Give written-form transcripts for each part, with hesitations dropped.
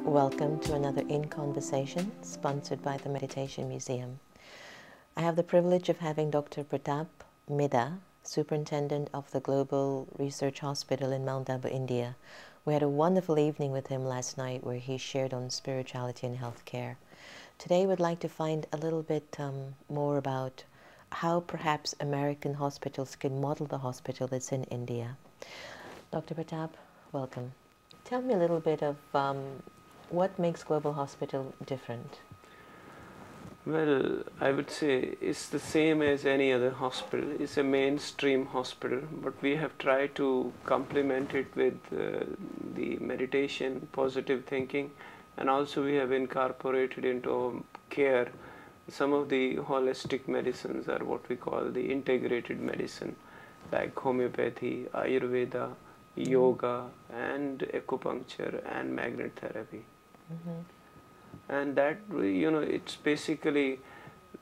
Welcome to another In Conversation, sponsored by the Meditation Museum. I have the privilege of having Dr. Pratap Midha, Superintendent of the Global Research Hospital in Mount Abu, India. We had a wonderful evening with him last night where he shared on spirituality and healthcare. Today we'd like to find a little bit more about how perhaps American hospitals can model the hospital that's in India. Dr. Pratap, welcome. Tell me a little bit of what makes Global Hospital different? Well, I would say it's the same as any other hospital. It's a mainstream hospital, but we have tried to complement it with the meditation, positive thinking, and also we have incorporated into our care some of the holistic medicines, are what we call the integrated medicine, like homeopathy, Ayurveda, yoga, and acupuncture and magnet therapy. And that, it's basically,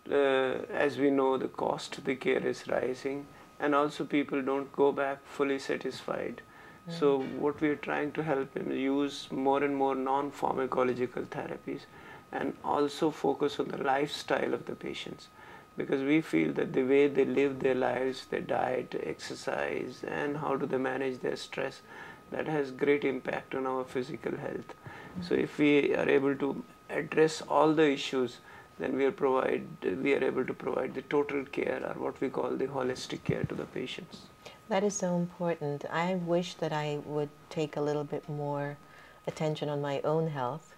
as we know, the cost of the care is rising, and also people don't go back fully satisfied. So what we are trying to help them use more and more non-pharmacological therapies, and also focus on the lifestyle of the patients, because we feel that the way they live their lives, their diet, exercise, and how do they manage their stress, that has great impact on our physical health. So if we are able to address all the issues, then we are able to provide the total care, or what we call the holistic care, to the patients. That is so important. I wish that I would take a little bit more attention on my own health,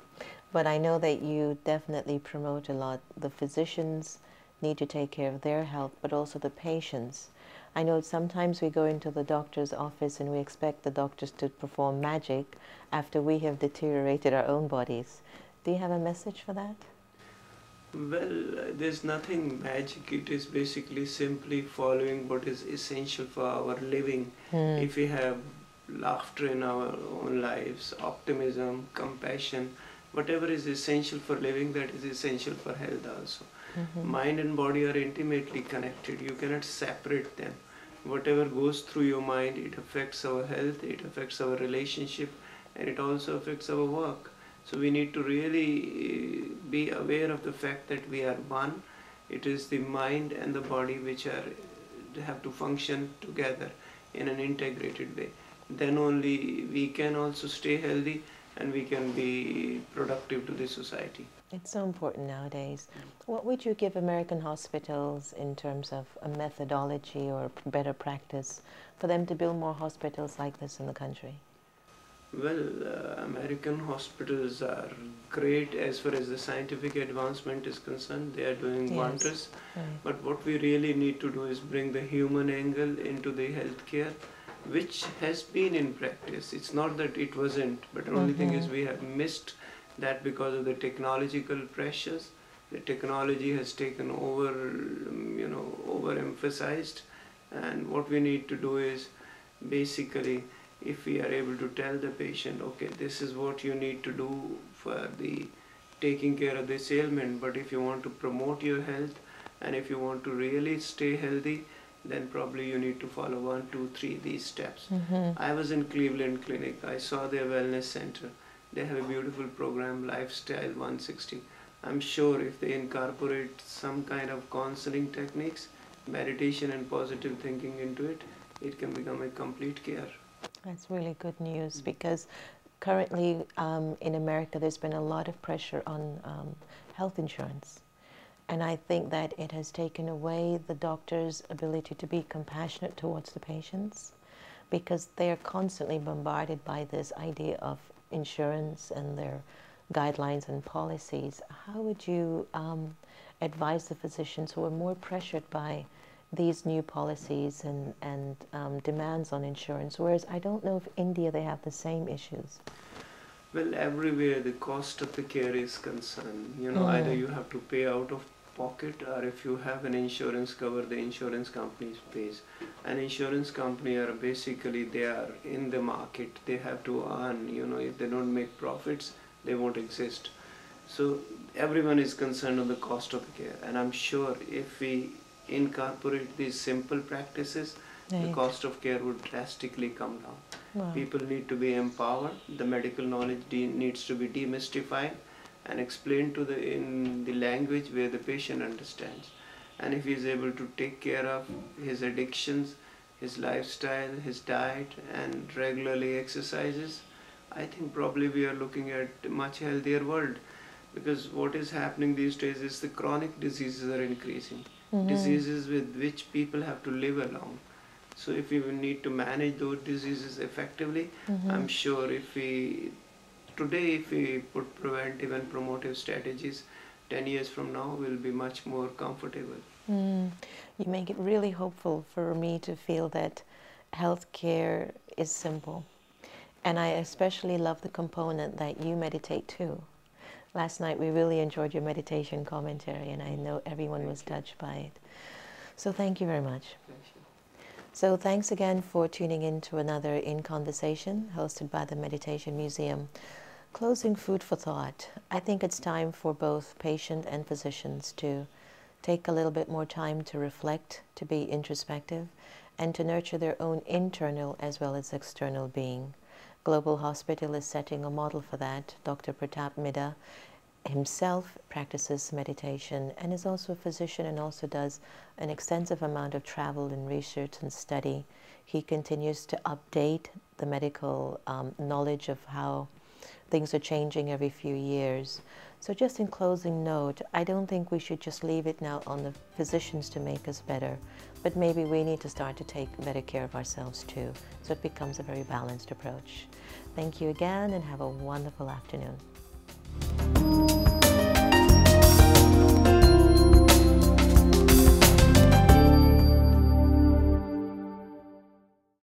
but I know that you definitely promote a lot. The physicians need to take care of their health, but also the patients. I know sometimes we go into the doctor's office and we expect the doctors to perform magic after we have deteriorated our own bodies. Do you have a message for that? Well, there's nothing magic. It is basically simply following what is essential for our living. If we have laughter in our own lives, optimism, compassion, whatever is essential for living, that is essential for health also. Mind and body are intimately connected. You cannot separate them. Whatever goes through your mind, it affects our health, it affects our relationship, and it also affects our work. So we need to really be aware of the fact that we are one. It is the mind and the body which have to function together in an integrated way. Then only we can also stay healthy, and we can be productive to the society. It's so important nowadays. What would you give American hospitals in terms of a methodology or better practice for them to build more hospitals like this in the country? Well, American hospitals are great as far as the scientific advancement is concerned. They are doing wonders. Right. But what we really need to do is bring the human angle into the healthcare, which has been in practice. It's not that it wasn't, but the only thing is we have missed that because of the technological pressures. The technology has taken over, overemphasized. And what we need to do is basically, if we are able to tell the patient, okay, this is what you need to do for the taking care of this ailment, but if you want to promote your health and if you want to really stay healthy, then probably you need to follow 1, 2, 3 these steps. I was in Cleveland Clinic. I saw their wellness center. They have a beautiful program, Lifestyle 160. I'm sure if they incorporate some kind of counseling techniques, meditation and positive thinking into it, it can become a complete care. That's really good news, because currently in America there's been a lot of pressure on health insurance. And I think that it has taken away the doctor's ability to be compassionate towards the patients, because they are constantly bombarded by this idea of insurance and their guidelines and policies. How would you advise the physicians who are more pressured by these new policies and demands on insurance, whereas I don't know if India they have the same issues? Well, everywhere the cost of the care is concerned. Either you have to pay out of pocket, or if you have an insurance cover, the insurance company pays. An insurance company are basically, they are in the market. They have to earn, if they don't make profits, they won't exist. So everyone is concerned on the cost of the care. And I'm sure if we incorporate these simple practices, the Right. cost of care would drastically come down. Wow. People need to be empowered. The medical knowledge needs to be demystified and explained to in the language where the patient understands. And if he is able to take care of his addictions, his lifestyle, his diet, and regularly exercises, I think probably we are looking at a much healthier world. Because what is happening these days is the chronic diseases are increasing, diseases with which people have to live along. So if we need to manage those diseases effectively, I'm sure if we put preventive and promotive strategies, 10 years from now we'll be much more comfortable. You make it really hopeful for me to feel that healthcare is simple. And I especially love the component that you meditate too. Last night we really enjoyed your meditation commentary, and I know everyone was touched by it. So thank you very much. Thank you. So thanks again for tuning in to another In Conversation hosted by the Meditation Museum. Closing food for thought. I think it's time for both patient and physicians to take a little bit more time to reflect, to be introspective, and to nurture their own internal as well as external being. Global Hospital is setting a model for that. Dr. Pratap Midha himself practices meditation and is also a physician and also does an extensive amount of travel and research and study. He continues to update the medical knowledge of how things are changing every few years. So just in closing note, I don't think we should just leave it now on the physicians to make us better, but maybe we need to start to take better care of ourselves too. So it becomes a very balanced approach. Thank you again and have a wonderful afternoon.